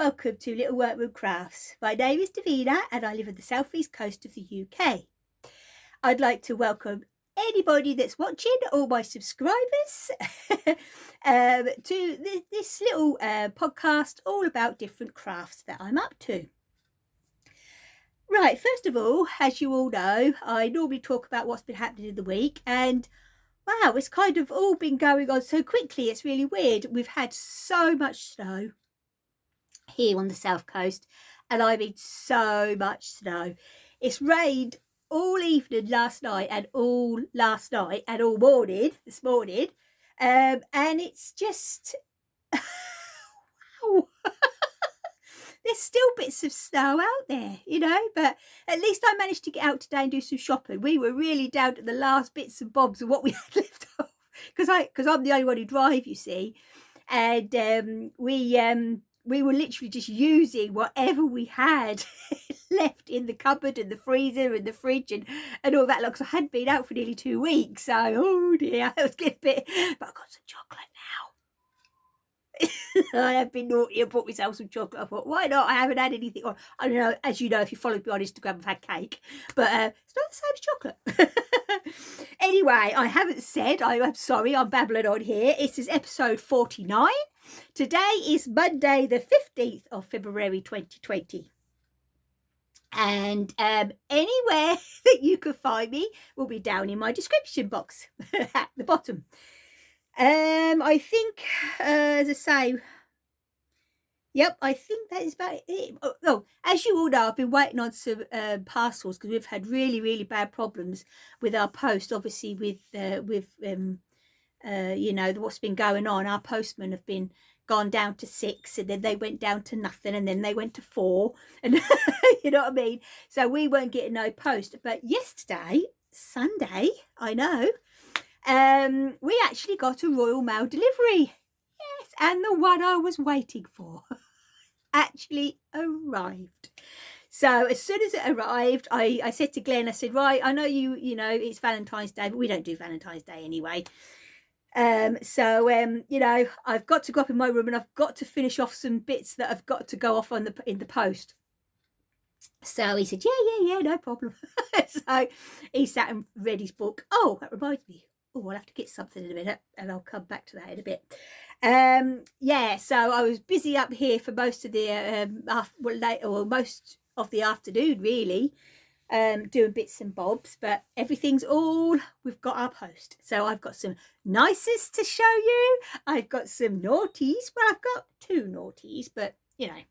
welcome to Little Workroom Crafts. My name is Davina and I live on the southeast coast of the UK. I'd like to welcome anybody that's watching, all my subscribers, to this little podcast all about different crafts that I'm up to. Right, first of all, as you all know, I normally talk about what's been happening in the week, and wow, it's kind of all been going on so quickly, it's really weird. We've had so much snow here on the south coast, and I mean so much snow. It's rained all evening last night and all morning this morning, and it's just wow. There's still bits of snow out there, you know, but at least I managed to get out today and do some shopping. We were really down to the last bits and bobs of what we had left off, because I'm the only one who drive, you see, and we were literally just using whatever we had left in the cupboard and the freezer and the fridge and all that. Because I hadn't been out for nearly 2 weeks, so oh dear, I was getting a bit. But I've got some chocolate now. I have been naughty and bought myself some chocolate. I thought, why not? I haven't had anything. Or I don't know. As you know, if you follow me on Instagram, I've had cake, but it's not the same as chocolate. Anyway, I haven't said. I'm sorry. I'm babbling on here. This is episode 49. Today is Monday the 15th of February 2020, and anywhere that you can find me will be down in my description box at the bottom. I think as I say, yep, I think that is about it. Oh, as you all know, I've been waiting on some parcels because we've had really bad problems with our post, obviously with you know, what's been going on. Our postmen have been gone down to 6, and then they went down to nothing, and then they went to 4, and you know what I mean. So we weren't getting no post. But yesterday, Sunday, I know, we actually got a Royal Mail delivery. Yes, and the one I was waiting for actually arrived. So as soon as it arrived, I said to Glenn, I said, right, I know you know it's Valentine's Day, but we don't do Valentine's Day anyway. You know, I've got to go up in my room and I've got to finish off some bits that have got to go off on in the post. So he said, yeah, no problem. So he sat and read his book. Oh, that reminds me. Oh, I'll have to get something in a minute, and I'll come back to that in a bit. Yeah, so I was busy up here for most of the most of the afternoon, really, doing bits and bobs, but everything's all, we've got our post. So I've got some nices to show you. I've got some naughties. Well, I've got 2 naughties, but you know,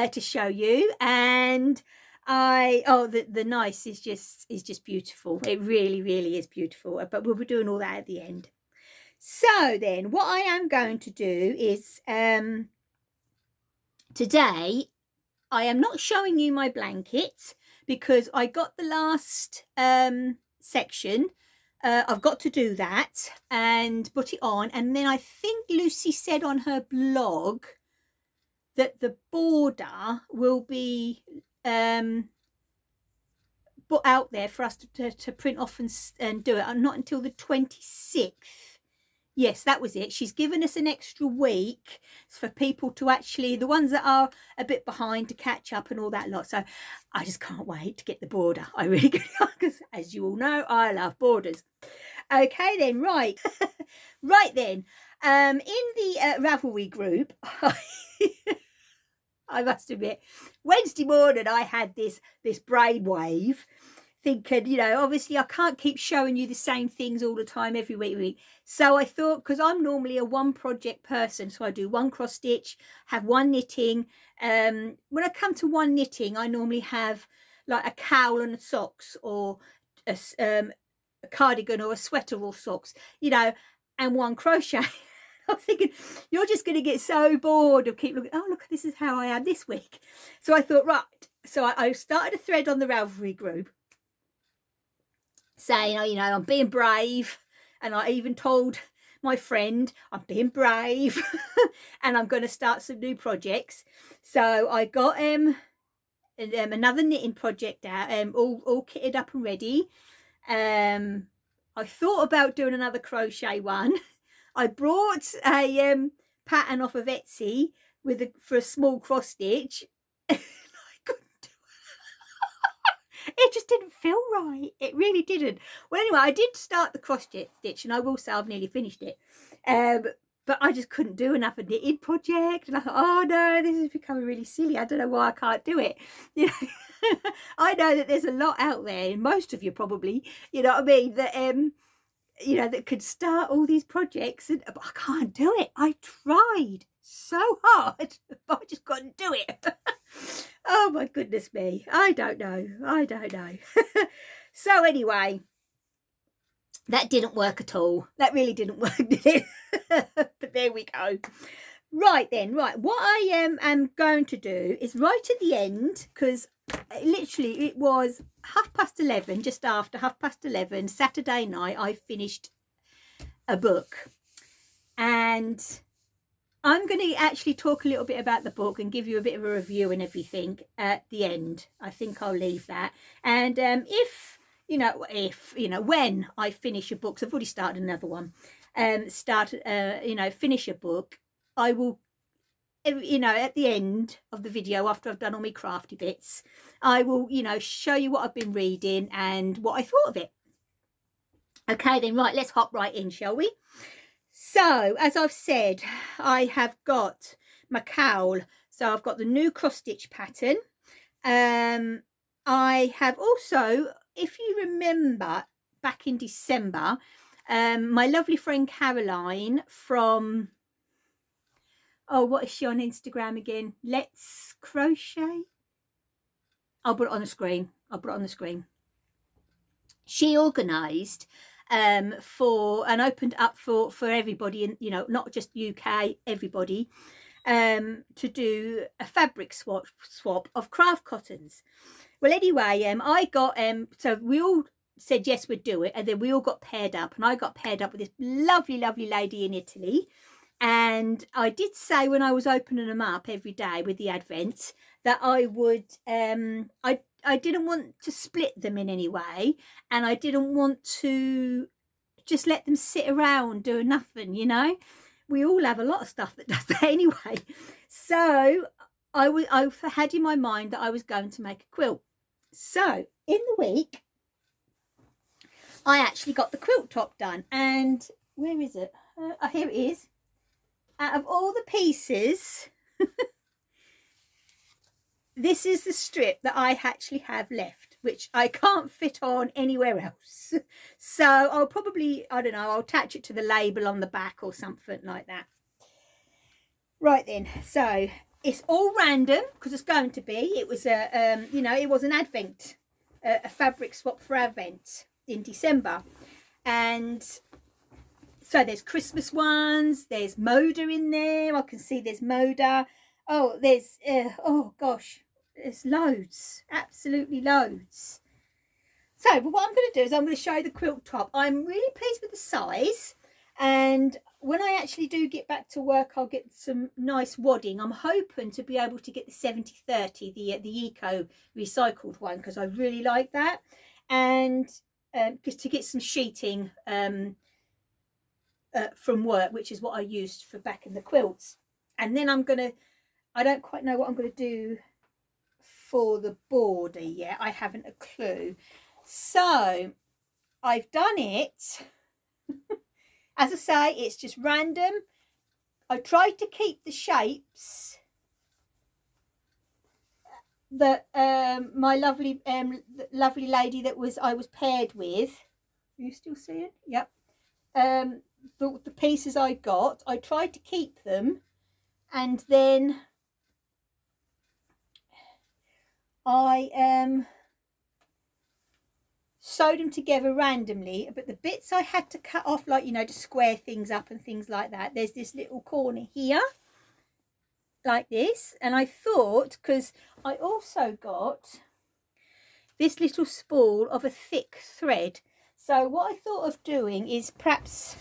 to show you. And the nice is just beautiful. It really is beautiful, but we'll be doing all that at the end. So then what I am going to do is today I am not showing you my blanket because I got the last section. I've got to do that and put it on, and then I think Lucy said on her blog that the border will be put out there for us to print off and do it, not until the 26th. Yes, that was it. She's given us an extra week for people to actually, the ones that are a bit behind, to catch up and all that lot. So I just can't wait to get the border. I really can, because as you all know, I love borders. Okay then, right. Right then, in the Ralvery group, I must admit, Wednesday morning I had this brainwave, thinking, you know, obviously I can't keep showing you the same things all the time every week. So I thought, because I'm normally a 1 project person, so I do 1 cross stitch, have 1 knitting. When I come to 1 knitting, I normally have like a cowl and socks, or a cardigan or a sweater or socks, you know, and 1 crochet. I was thinking, you're just going to get so bored of keep looking, oh, look, this is how I am this week. So I thought, right. So I started a thread on the Ralvery group saying, oh, you know, I'm being brave. And I even told my friend, I'm being brave and I'm going to start some new projects. So I got another knitting project out, all kitted up and ready. I thought about doing another crochet one. I brought a pattern off of Etsy with for a small cross stitch. I couldn't do it. It just didn't feel right. It really didn't. Well, anyway, I did start the cross stitch, and I will say I've nearly finished it. But I just couldn't do enough of knitting project, and I thought, oh no, this is becoming really silly. I don't know why I can't do it. You know, I know that there's a lot out there, and most of you probably, you know what I mean, that you know, that could start all these projects, and but I can't do it. I tried so hard, but I just couldn't do it. Oh my goodness me, I don't know. So anyway, that didn't work at all. That really didn't work, did it? But there we go. Right then, right. What I am going to do is right at the end, because literally it was 11:30, just after 11:30, Saturday night, I finished a book. And I'm going to actually talk a little bit about the book and give you a bit of a review and everything at the end. I think I'll leave that. And if you know, when I finish a book, so I've already started another one, you know, finish a book, I will, you know, at the end of the video, after I've done all my crafty bits, I will, you know, show you what I've been reading and what I thought of it. Okay then, right, let's hop right in, shall we? So, as I've said, I have got my cowl. So I've got the new cross stitch pattern. I have also, if you remember, back in December, my lovely friend Caroline from, oh, what is she on Instagram again? Let's Crochet. I'll put it on the screen. She organised for and opened up for everybody, and you know, not just UK, everybody, to do a fabric swap of craft cottons. Well, anyway, I got so we all said yes, we'd do it, and then we all got paired up, and I got paired up with this lovely lady in Italy. And I did say when I was opening them up every day with the advent that I would I didn't want to split them in any way, and I didn't want to just let them sit around doing nothing, you know. We all have a lot of stuff that does that anyway. So I had in my mind that I was going to make a quilt. So in the week I actually got the quilt top done, and where is it? Here it is. Out of all the pieces, this is the strip that I actually have left, which I can't fit on anywhere else. So I'll probably, I don't know, I'll attach it to the label on the back or something like that. Right then, so it's all random because it's going to be. It was a, you know, it was an advent, a fabric swap for advent in December. And so there's Christmas ones, there's Moda in there. I can see there's Moda. Oh, there's, oh gosh, there's loads, absolutely loads. So, but what I'm going to do is I'm going to show you the quilt top. I'm really pleased with the size, and when I actually do get back to work, I'll get some nice wadding. I'm hoping to be able to get the 70/30, the eco recycled one, because I really like that, and just to get some sheeting from work, which is what I used for backing the quilts. And then I'm going to, I don't quite know what I'm going to do for the border yet. I haven't a clue. So I've done it. As I say, it's just random. I tried to keep the shapes that my lovely lady that I was paired with. Are you still seeing? Yep. The pieces I got, I tried to keep them, and then I sewed them together randomly, but the bits I had to cut off, like, you know, to square things up and things like that, there's this little corner here like this, and I thought, because I also got this little spool of a thick thread, so what I thought of doing is perhaps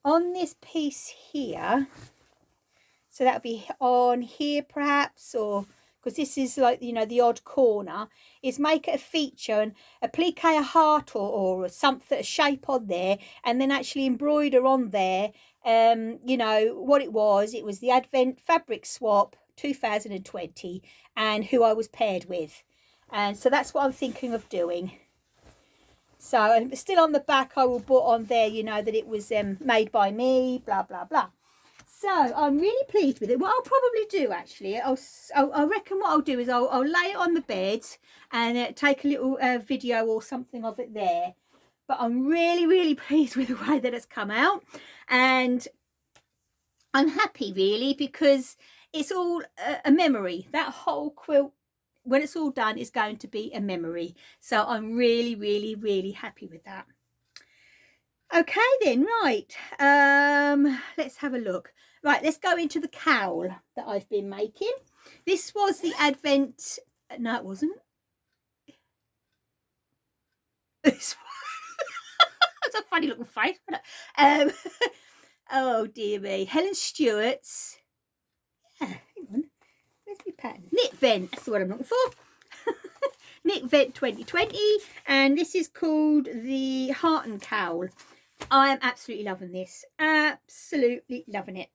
on this piece here, so that would be on here perhaps, or because this is like, you know, the odd corner, is make it a feature and applique a heart or something, a shape on there, and then actually embroider on there, you know, what it was the Advent Fabric Swap 2020 and who I was paired with. And so that's what I'm thinking of doing. So, and still on the back I will put on there, you know, that it was made by me, blah blah blah. So I'm really pleased with it. What I'll probably do, actually, I reckon what I'll do is I'll lay it on the bed and take a little video or something of it there. But I'm really pleased with the way that it's come out, and I'm happy really, because it's all a memory. That whole quilt, when it's all done, is going to be a memory. So I'm really happy with that. Okay then, right, let's have a look. Right, let's go into the cowl that I've been making. This was the Advent, no it wasn't. This That's a funny little face. Oh dear me, Helen Stewart's, yeah, hang on, where's my pattern? Knitvent, that's the word I'm looking for. Knitvent 2020, and this is called the Heart and Cowl. I am absolutely loving this, absolutely loving it.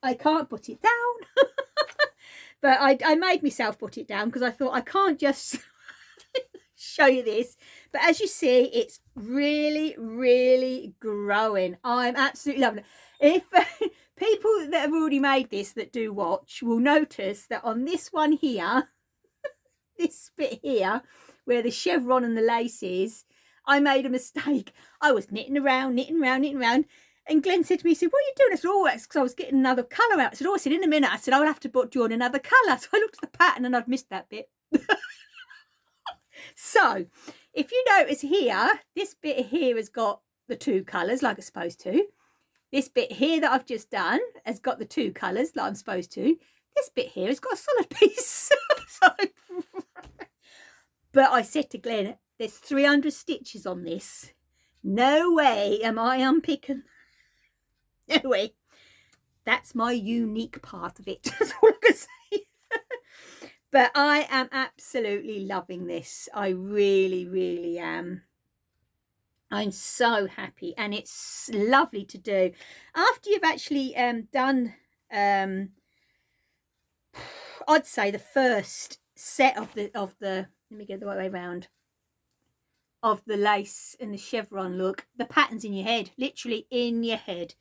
I can't put it down, but I made myself put it down because I thought I can't just show you this. But as you see, it's really growing. I'm absolutely loving it. If people that have already made this that do watch will notice that on this one here, this bit here where the chevron and the lace is, I made a mistake. I was knitting around, and Glenn said to me, he said, what are you doing? I said, oh, that's because I was getting another colour out. I said, oh, I said, in a minute. I said, I'll have to draw on another colour. So I looked at the pattern and I'd missed that bit. So if you notice here, this bit here has got the two colours like it's supposed to. This bit here that I've just done has got the two colours like I'm supposed to. This bit here has got a solid piece. So, but I said to Glenn, there's 300 stitches on this. No way am I unpicking. Anyway, that's my unique part of it. That's all I can say. But I am absolutely loving this. I really am. I'm so happy, and it's lovely to do. After you've actually done, I'd say the first set of the, let me get the right way around, of the lace and the chevron look, the pattern's in your head, literally in your head.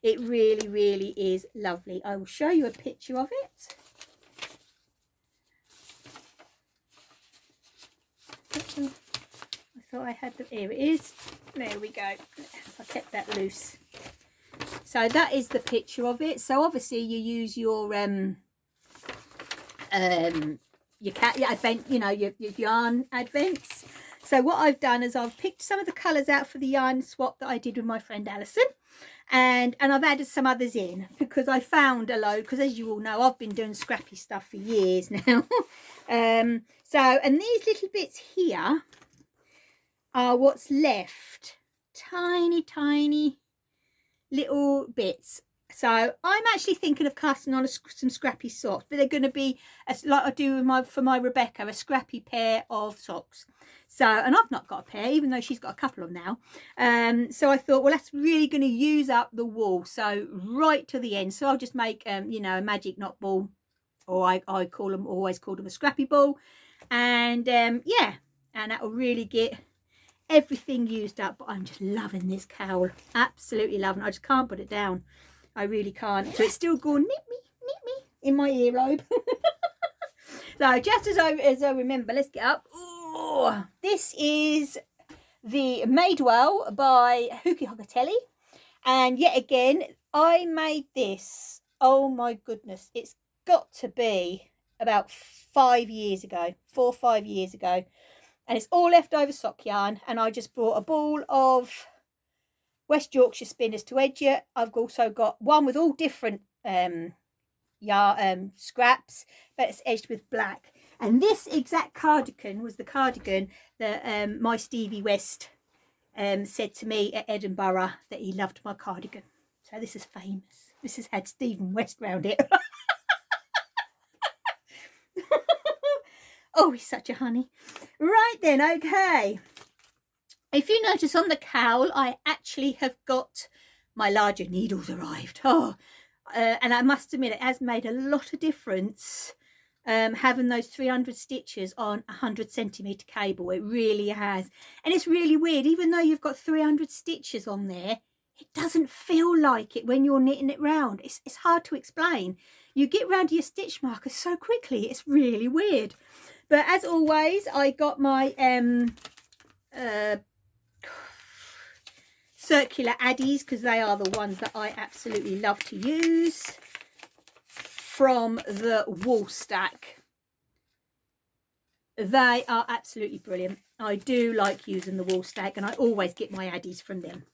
It really is lovely. I will show you a picture of it. I thought I had the, here it is. There we go. I kept that loose. So that is the picture of it. So obviously you use your advent, you know, your yarn advents. So what I've done is I've picked some of the colours out for the yarn swap that I did with my friend Alison, and I've added some others in because I found a load, because as you all know, I've been doing scrappy stuff for years now. So, and these little bits here are what's left, tiny little bits. So I'm actually thinking of casting on some scrappy socks, but they're going to be like I do with for my Rebecca, a scrappy pair of socks. So, and I've not got a pair, even though she's got a couple of them now. So I thought, well, that's really going to use up the wool, so right to the end. So I'll just make you know, a magic knot ball, or I always call them a scrappy ball, and yeah, and that will really get everything used up. But I'm just loving this cowl, absolutely loving it. I just can't put it down. I really can't. So it's still going nip me in my earlobe. So just as I remember, let's get up. Oh, this is the Madewell by Hookie Hogatelli, and yet again I made this, oh my goodness, it's got to be about 5 years ago, 4 or 5 years ago, and it's all leftover sock yarn, and I just brought a ball of West Yorkshire spinners to edge it. I've also got one with all different scraps, but it's edged with black. And this exact cardigan was the cardigan that my Stevie West said to me at Edinburgh that he loved my cardigan. So this is famous. This has had Stephen West round it. Oh, he's such a honey. Right then, okay. If you notice on the cowl, I actually have got my larger needles arrived. Oh, and I must admit, it has made a lot of difference having those 300 stitches on 100cm cable. It really has. And it's really weird, even though you've got 300 stitches on there, it doesn't feel like it when you're knitting it round. It's hard to explain. You get round to your stitch markers so quickly, it's really weird. But as always, I got my circular addies, because they are the ones that I absolutely love to use, from the wall stack. They are absolutely brilliant. I do like using the wall stack, and I always get my addies from them.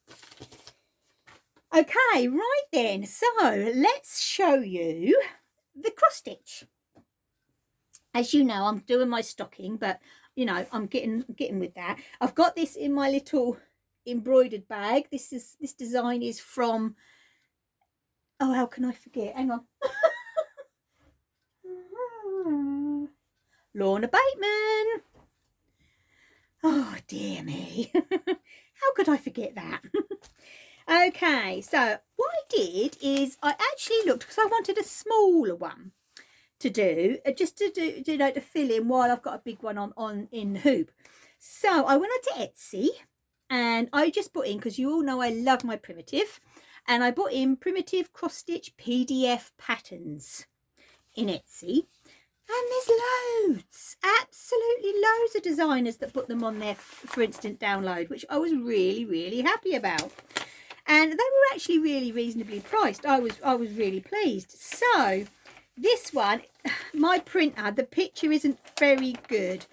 Okay, right then, so let's show you the cross stitch. As you know, I'm doing my stocking, but you know, I'm getting with that. I've got this in my little embroidered bag. This design is from, oh, how can I forget? Hang on. Lorna Bateman. Oh dear me. How could I forget that? Okay, so what I did is I actually looked, because I wanted a smaller one to do, just to do, you know, to fill in while I've got a big one on in the hoop. So I went on to Etsy, and I just put in, because you all know I love my primitive, and I put in primitive cross stitch PDF patterns in Etsy, and there's loads, absolutely loads of designers that put them on there for instant download, which I was really happy about. And they were actually really reasonably priced. I was really pleased. So this one, my printer, the picture isn't very good,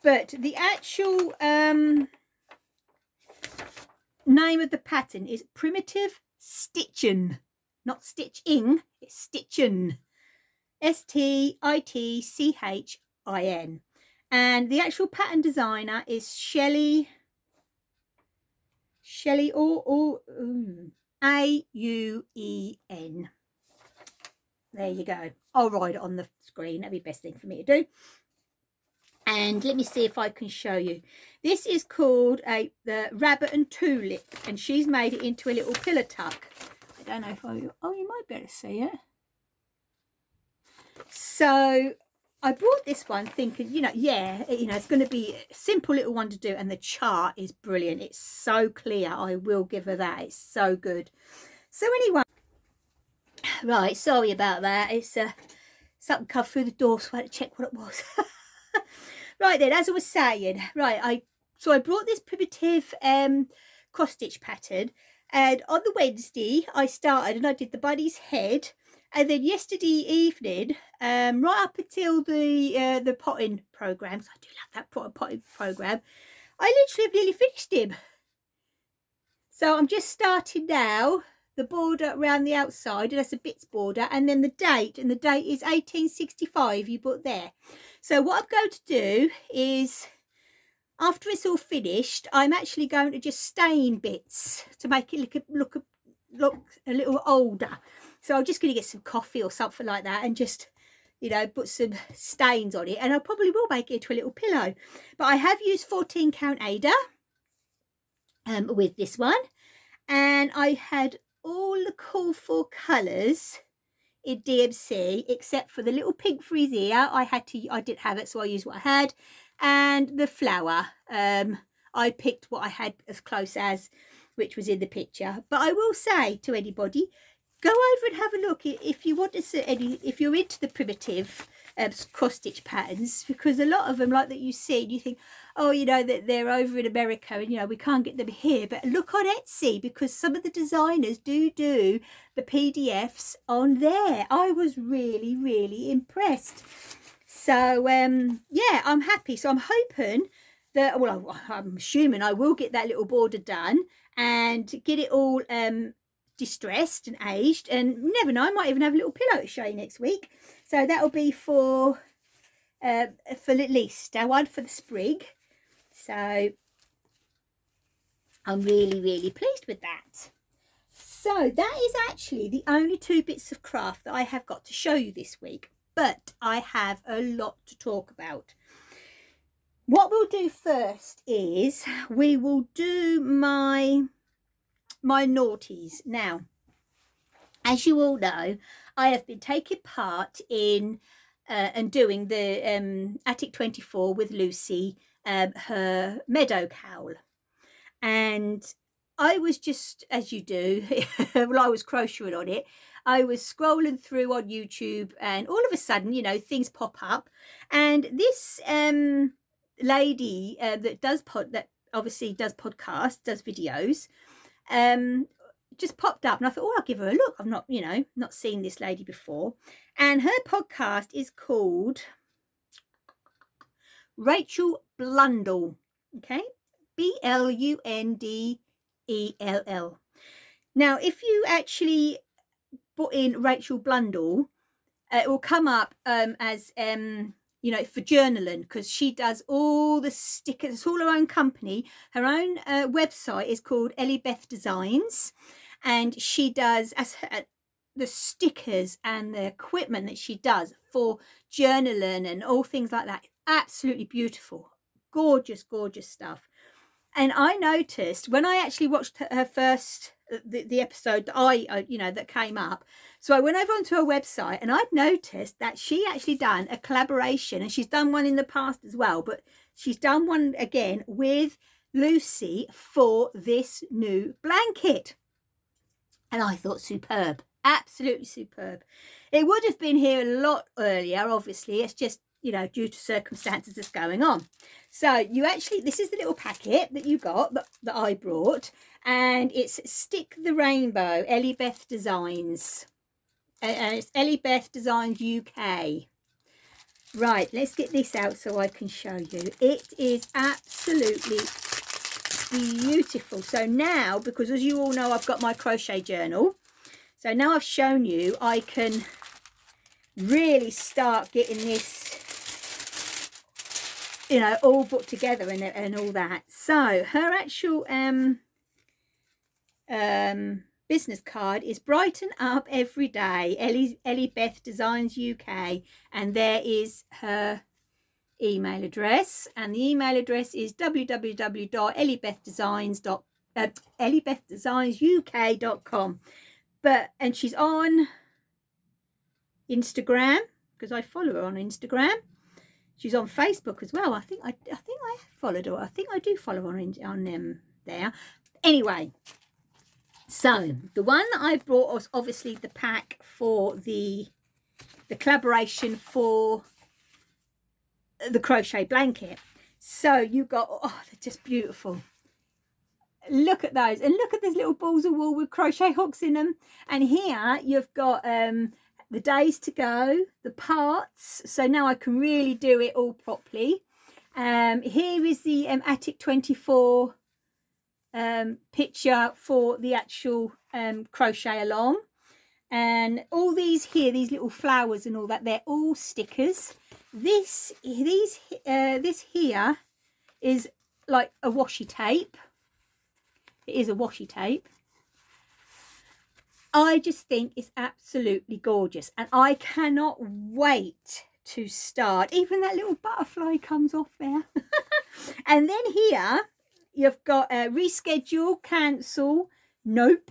but the actual name of the pattern is Primitive Stitchin', not stitching, it's Stitchin', STITCHIN. And the actual pattern designer is Shelley AUEN. There you go. I'll write it on the screen. That'd be the best thing for me to do. And let me see if I can show you. This is called the Rabbit and Tulip, and she's made it into a little pillow tuck. I don't know if oh, you might be able to see it. So I bought this one thinking, you know, yeah, it's going to be a simple little one to do, and the chart is brilliant. It's so clear. I will give her that. It's so good. So anyway, right, sorry about that. It's something come through the door, so I had to check what it was. Right then, as I was saying, right, so I brought this primitive cross stitch pattern, and on the Wednesday I started and I did the bunny's head. And then yesterday evening, right up until the potting programme, so I do love that potting programme, I literally have nearly finished him. So I'm just starting now, the border around the outside, and that's a bits border, and then the date, and the date is 1865, you put there. So what I'm going to do is, after it's all finished, I'm actually going to just stain bits to make it look a little older. So I'm just going to get some coffee or something like that and just, you know, put some stains on it, and I probably will make it into a little pillow. But I have used 14 count Ada with this one, and I had all the cool full colours in DMC except for the little pink for his ear. I did have it, so I used what I had, and the flower. I picked what I had as close as, which was in the picture. But I will say to anybody, go over and have a look if you want to see if you're into the primitive cross stitch patterns, because a lot of them, like that you see, you think, oh, you know, that they're over in America and, you know, we can't get them here. But look on Etsy, because some of the designers do the PDFs on there. I was really impressed. So yeah, I'm happy. So I'm hoping that, well, I'm assuming I will get that little border done and get it all distressed and aged, and you never know, I might even have a little pillow to show you next week. So that'll be for at least one for the sprig. So I'm really pleased with that. So that is actually the only 2 bits of craft that I have got to show you this week, but I have a lot to talk about. what we'll do first is we will do my naughties. Now, as you all know, I have been taking part in and doing the Attic 24 with Lucy, her meadow cowl. And I was just, as you do, well, I was crocheting on it. I was scrolling through on YouTube, and all of a sudden, you know, things pop up. And this lady that obviously does podcasts, does videos, just popped up, and I thought, oh, I'll give her a look. I've not, you know, not seen this lady before. And her podcast is called Rachel Blundell. Okay, Blundell. Now, if you actually put in Rachel Blundell, it will come up as you know, for journaling, because she does all the stickers. It's all her own company. Her own website is called Ellie Beth Designs, and she does the stickers and the equipment that she does for journaling and all things like that. Absolutely beautiful, gorgeous stuff. And I noticed when I actually watched her first the episode that I you know, that came up, so I went over onto her website, and I'd noticed that she actually done a collaboration, and she's done one in the past as well, but she's done one again with Lucy for this new blanket. And I thought, superb, absolutely superb. It would have been here a lot earlier, obviously. It's just, you know, due to circumstances that's going on. So you actually, this is the little packet that you got, that I brought, and it's Stick the Rainbow, Ellie Beth Designs. And it's Ellie Beth Designs UK. Right, let's get this out so I can show you. It is absolutely beautiful. So now, because as you all know, I've got my crochet journal, so now I've shown you, I can really start getting this, you know, all put together and all that. So her actual business card is Brighten Up Every Day, Ellie Beth Designs UK, and there is her email address, and the email address is www.elliebethdesignsuk.com. And she's on Instagram, because I follow her on Instagram. She's on Facebook as well. I think I have followed her. I think I do follow her on there. Anyway, so the one that I brought was obviously the pack for the collaboration for the crochet blanket. So you got, oh, they're just beautiful. Look at those, and look at these little balls of wool with crochet hooks in them. And here you've got the days to go, the parts, so now I can really do it all properly. Here is the Attic 24 picture for the actual crochet along, and all these here, these little flowers and all that, they're all stickers. This here is like a washi tape. It is a washi tape. I just think it's absolutely gorgeous, and I cannot wait to start. Even that little butterfly comes off there. And then here you've got reschedule, cancel, nope,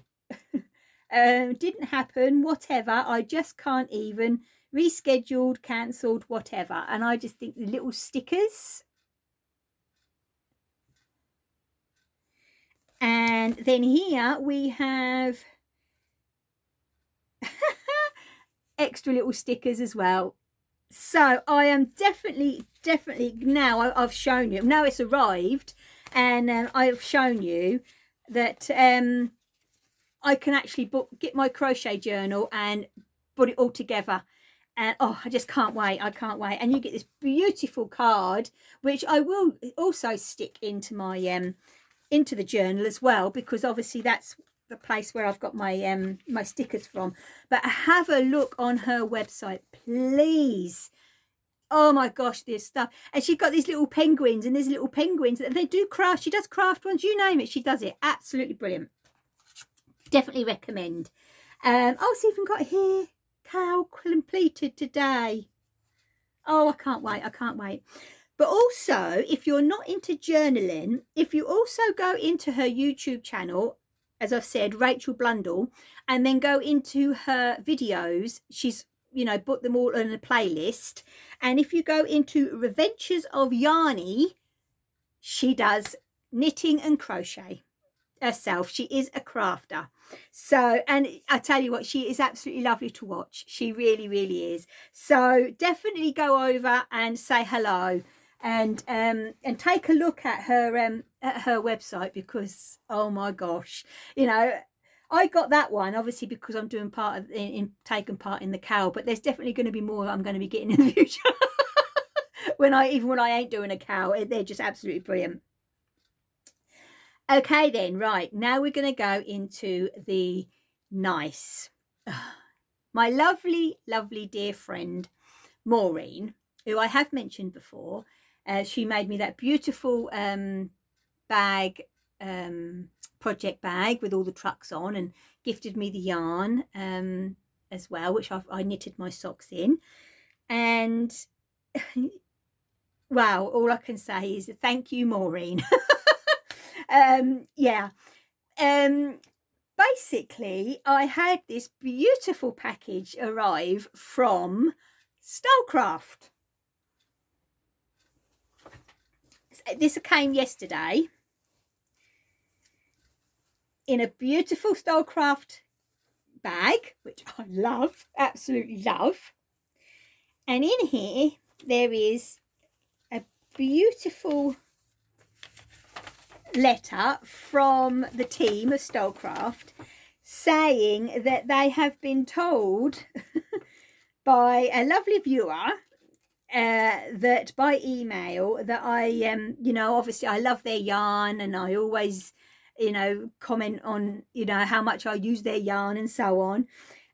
didn't happen, whatever, I just can't even, rescheduled, cancelled, whatever. And I just think the little stickers. And then here we have extra little stickers as well. So I am definitely now, I've shown you, now it's arrived, and I've shown you that I can actually get my crochet journal and put it all together. And oh, I just can't wait. I can't wait. And you get this beautiful card, which I will also stick into my into the journal as well, because obviously that's the place where I've got my my stickers from. But have a look on her website, please. Oh my gosh, this stuff. And she's got these little penguins, and these little penguins, they do craft. She does craft ones, you name it, she does it. Absolutely brilliant. Definitely recommend. Oh, so even got here, cowl completed today. Oh, I can't wait. I can't wait. But also, if you're not into journaling, if you also go into her YouTube channel, as I've said, Rachel Blundell, and then go into her videos, she's, you know, put them all on a playlist. And if you go into Adventures of Yarny, she does knitting and crochet herself. She is a crafter. So, and I tell you what, she is absolutely lovely to watch. She really, really is. So definitely go over and say hello, and take a look at her website, because oh my gosh, you know, I got that one obviously because I'm doing part of taking part in the cowl, but there's definitely going to be more I'm going to be getting in the future. even when I ain't doing a cowl, they're just absolutely brilliant. Okay then, right, now we're going to go into the nice. My lovely, lovely dear friend Maureen, who I have mentioned before, she made me that beautiful bag, project bag with all the trucks on, and gifted me the yarn as well, which I knitted my socks in. And wow, all I can say is thank you, Maureen. Yeah, basically I had this beautiful package arrive from Starcraft. This came yesterday in a beautiful Starcraft bag, which I love, absolutely love. And in here there is a beautiful letter from the team of Starcraft saying that they have been told by a lovely viewer that by email that I you know, obviously I love their yarn, and I always, you know, comment on, you know, how much I use their yarn and so on.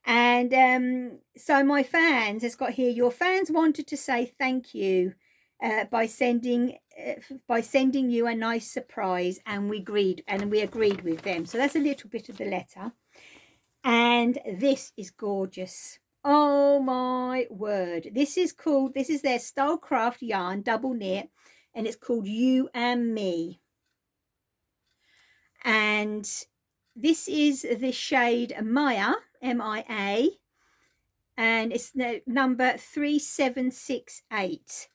And so my fans has got here, your fans wanted to say thank you by sending you a nice surprise, and we agreed with them. So that's a little bit of the letter, and this is gorgeous. Oh my word, this is their Starcraft yarn double knit, and it's called You and Me, and this is the shade Maya, M-I-A, and it's number 3768.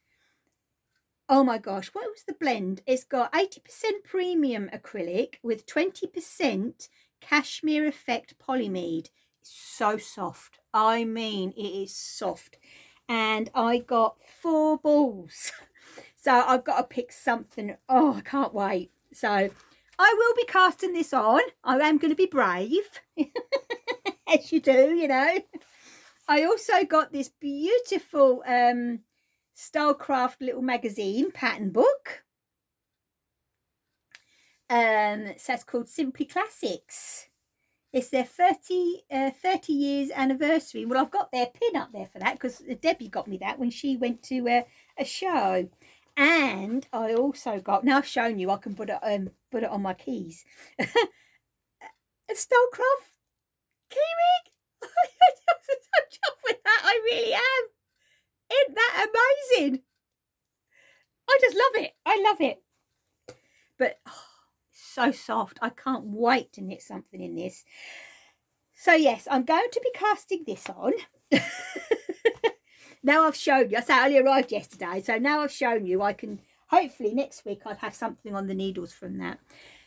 Oh my gosh, what was the blend? It's got 80% premium acrylic with 20% cashmere effect polyamide. It's so soft. I mean, it is soft. And I got 4 balls. So I've got to pick something. Oh, I can't wait. So I will be casting this on. I am going to be brave. As you do, you know. I also got this beautiful Stylecraft little magazine pattern book. So it's called Simply Classics. It's their 30 years anniversary. Well, I've got their pin up there for that because Debbie got me that when she went to a show. And I also got, now I've shown you, I can put it on my keys. A Starcraft keyring. I'm so chuffed with that. I really am. Isn't that amazing? I just love it. I love it. But oh, so soft. I can't wait to knit something in this. So yes, I'm going to be casting this on. Now I've shown you. I say I only arrived yesterday, so now I've shown you. I can hopefully next week I'll have something on the needles from that.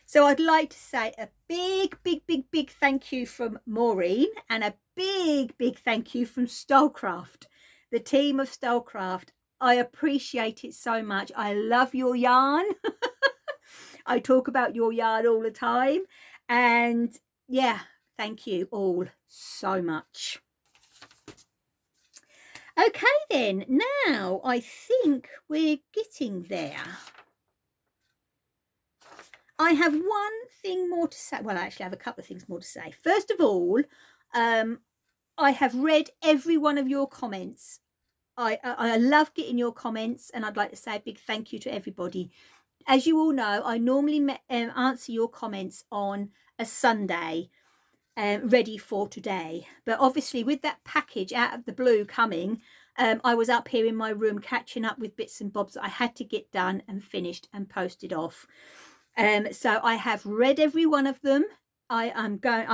So I'd like to say a big thank you from Maureen, and a big thank you from Starcraft, the team of Starcraft. I appreciate it so much. I love your yarn. I talk about your yarn all the time, and yeah, thank you all so much. Okay then, now I think we're getting there. I have one thing more to say. Well, I actually have a couple of things more to say. First of all, I have read every one of your comments. I love getting your comments, and I'd like to say a big thank you to everybody. As you all know, I normally answer your comments on a Sunday, ready for today. But obviously with that package out of the blue coming, I was up here in my room catching up with bits and bobs that I had to get done and finished and posted off. So I have read every one of them. I've got,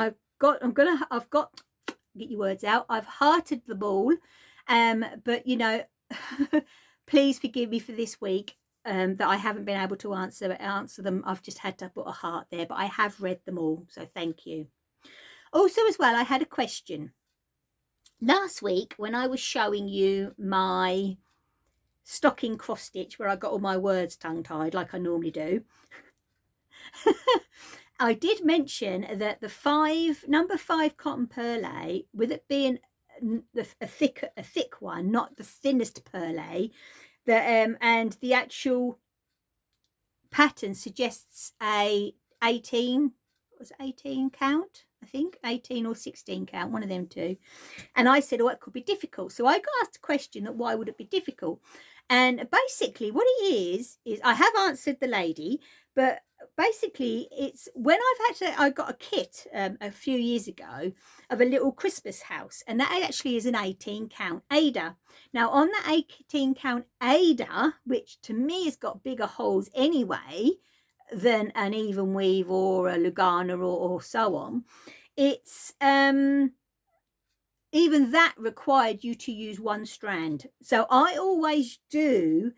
get your words out. I've hearted them all. But you know, please forgive me for this week. That I haven't been able to answer them. I've just had to put a heart there, but I have read them all, so thank you. Also as well, I had a question last week when I was showing you my stocking cross stitch where I got all my words tongue tied like I normally do. I did mention that the number 5 cotton perlé, with it being a thick one, not the thinnest perlé, and the actual pattern suggests a 18 count, I think 18 or 16 count, one of them two. And I said, oh, it could be difficult. So I got asked a question that why would it be difficult? And basically what it is I have answered the lady, but basically it's when I got a kit a few years ago of a little Christmas house, and that actually is an 18 count Ada. Now on the 18 count Ada, which to me has got bigger holes anyway than an even weave or a Lugana or so on, it's even that required you to use one strand. So I always do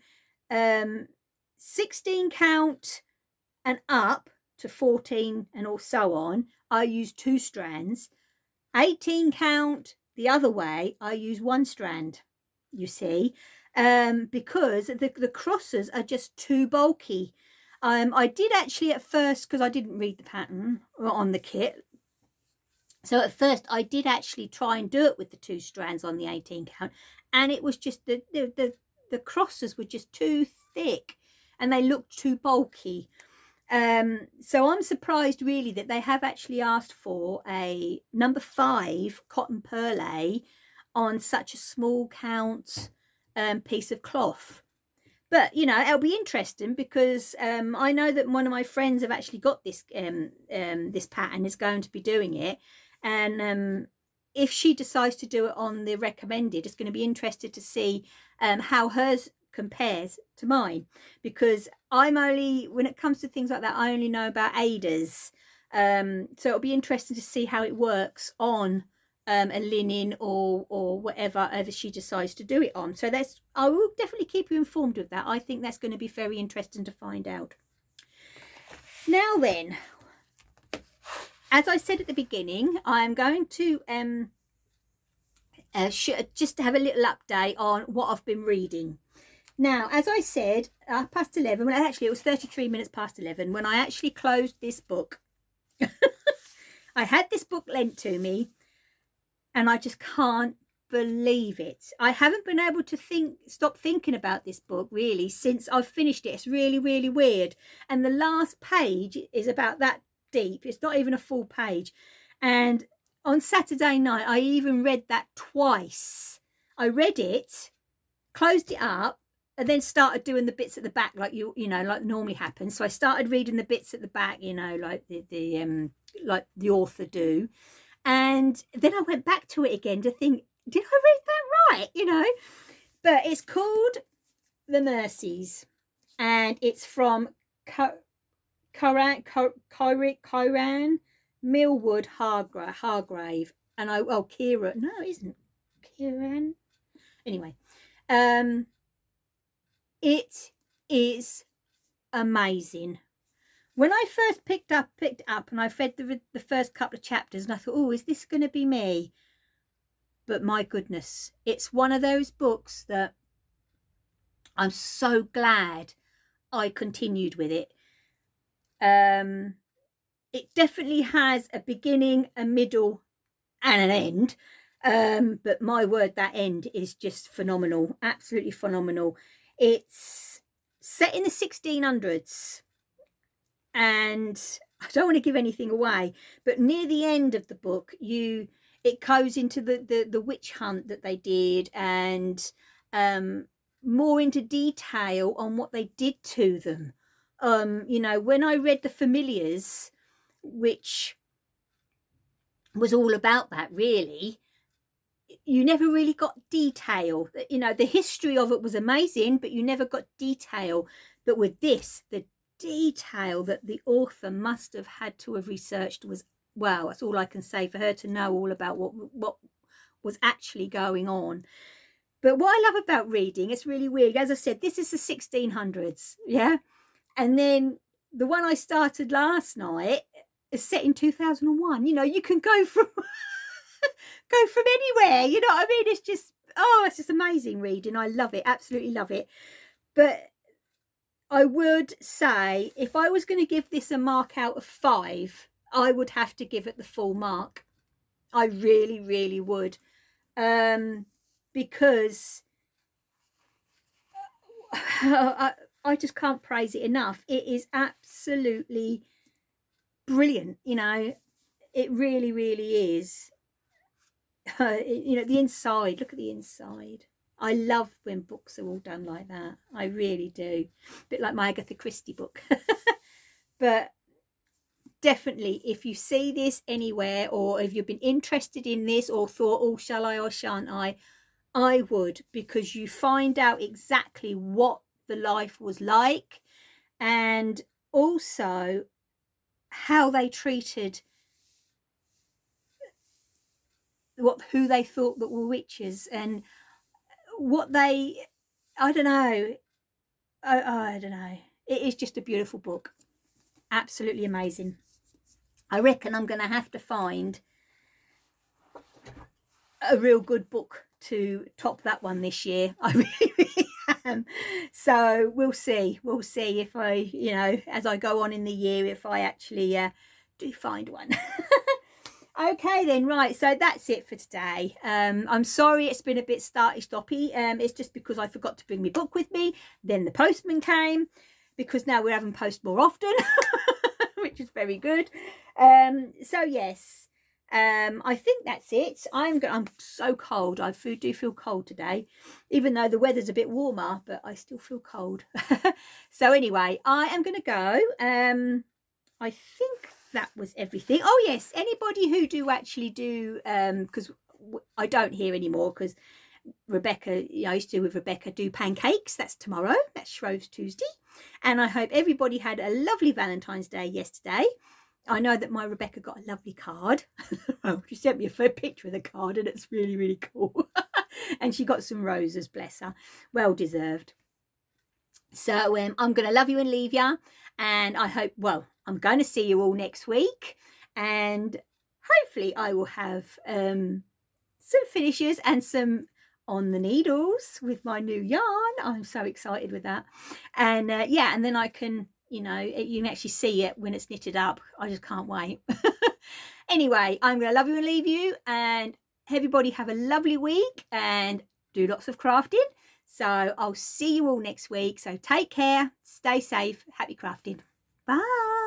16 count and up to 14 and or so on, I use 2 strands. 18 count the other way, I use 1 strand, you see, because the crosses are just too bulky. I did actually at first, because I didn't read the pattern on the kit, so at first I did actually try and do it with the 2 strands on the 18 count, and it was just the crosses were just too thick and they looked too bulky. So I'm surprised really that they have actually asked for a number 5 cotton perlé on such a small count piece of cloth. But you know, it'll be interesting because I know that one of my friends have actually got this this pattern, is going to be doing it, and if she decides to do it on the recommended, it's going to be interested to see how hers compares to mine, because I'm only, when it comes to things like that, I only know about Adas. So it'll be interesting to see how it works on a linen or whatever she decides to do it on. So that's, I will definitely keep you informed of that. I think that's going to be very interesting to find out. Now then, as I said at the beginning, I am going to just have a little update on what I've been reading. Now, as I said, past 11, well, actually it was 33 minutes past 11 when I actually closed this book. I had this book lent to me and I just can't believe it. I haven't been able to stop thinking about this book really since I've finished it. It's really, really weird. And the last page is about that deep. It's not even a full page. And on Saturday night, I even read that twice. I read it, closed it up, and then started doing the bits at the back like you know, like normally happens. So I started reading the bits at the back, you know, like like the author do, and then I went back to it again to think, did I read that right, you know? But it's called The Mercies, and it's from Kyran Millwood Hargrave, and Kira, no it isn't Kieran, anyway. It is amazing. When I first picked it up and I read the first couple of chapters, and I thought, oh, is this going to be me? But my goodness, it's one of those books that I'm so glad I continued with it. It definitely has a beginning, a middle and an end, but my word, that end is just phenomenal, absolutely phenomenal. It's set in the 1600s, and I don't want to give anything away, but near the end of the book it goes into the witch hunt that they did, and more into detail on what they did to them. You know, when I read The Familiars, which was all about that really, you never really got detail. You know, the history of it was amazing, but you never got detail. But with this, the detail that the author must have had to have researched was, wow, that's all I can say, for her to know all about what was actually going on. But what I love about reading, it's really weird. As I said, this is the 1600s, yeah? And then the one I started last night is set in 2001. You know, you can go from go from anywhere, you know what I mean? It's just, oh, it's just amazing reading. I love it, absolutely love it. But I would say if I was going to give this a mark out of 5, I would have to give it the full mark. I really, really would. Because I just can't praise it enough. It is absolutely brilliant, you know. It really, really is. You know, the inside, look at the inside. I love when books are all done like that. I really do. A bit like my Agatha Christie book. But definitely, if you see this anywhere, or if you've been interested in this or thought, oh, shall I or shan't I would, because you find out exactly what the life was like, and also how they treated who they thought that were witches, and what they, I don't know, I don't know. It is just a beautiful book, absolutely amazing. I reckon I'm going to have to find a real good book to top that one this year. I really, really am. So we'll see if I, you know, as I go on in the year, if I actually do find one. Okay then, right, so that's it for today. I'm sorry it's been a bit starty-stoppy. It's just because I forgot to bring my book with me. Then the postman came, because now we're having post more often, which is very good. So yes, I think that's it. I'm so cold. I do feel cold today, even though the weather's a bit warmer, but I still feel cold. So anyway, I am going to go. I think that was everything. Oh yes, anybody who do actually do, because I don't hear anymore, because Rebecca, I used to with Rebecca do pancakes. That's tomorrow. That's Shrove Tuesday. And I hope everybody had a lovely Valentine's Day yesterday. I know that my Rebecca got a lovely card. Well, she sent me a picture of the card, and it's really, really cool. And she got some roses, bless her. Well deserved. So I'm going to love you and leave you. And I hope, well, I'm going to see you all next week. And hopefully I will have some finishes and some on the needles with my new yarn. I'm so excited with that. And yeah, and then I can, you know, you can actually see it when it's knitted up. I just can't wait. Anyway, I'm going to love you and leave you, and everybody have a lovely week and do lots of crafting. So I'll see you all next week. So take care, stay safe, happy crafting. Bye.